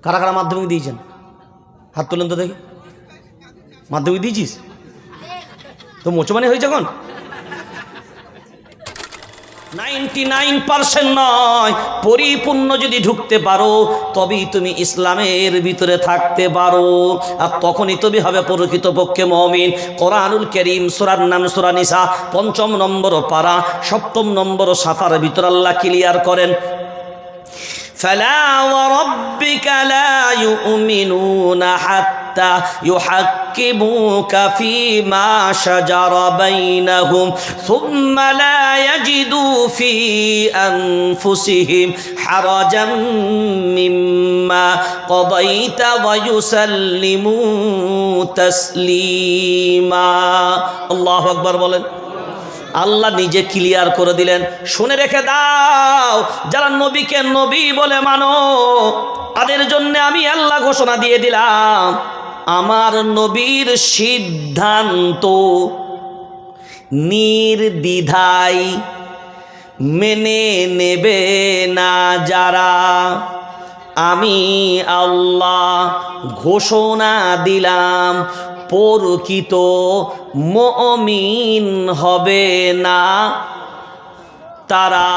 কারা কারা মাধ্যমিক দিয়েছেন হাত তুলেন তো দেখি। মাধ্যমিক দিয়েছিস তো মোচমানি হয়েছে এখন 99% নয়, পরিপূর্ণ যদি ঢুকতে পারো তবেই তুমি ইসলামের ভিতরে থাকতে পারো, আর তখনই তুমি হবে প্রকৃতপক্ষে মুমিন। কোরআনুল কারীম সূরার নাম সূরা নিসা ৫ম নম্বর পারা ৭ম নম্বর সাফার ভিতর আল্লাহ ক্লিয়ার করেন, فلا وربك لا يؤمنون حتى يحكموك فيما شجر بينهم ثم لا يجدوا في أنفسهم حرجا مما قضيت ويسلموا تسليما الله أكبر বলেন। আল্লাহ নিজে ক্লিয়ার করে দিলেন, শুনে রেখে দাও যারা নবীকে নবী বলে মানো তাদের জন্য আমি আল্লাহ ঘোষণা দিয়ে দিলাম, আমার নবীর সিদ্ধান্ত নির্দ্বিধায় মেনে নেবে না যারা, আমি আল্লাহ ঘোষণা দিলাম প্রকৃত মুমিন হবে না তারা।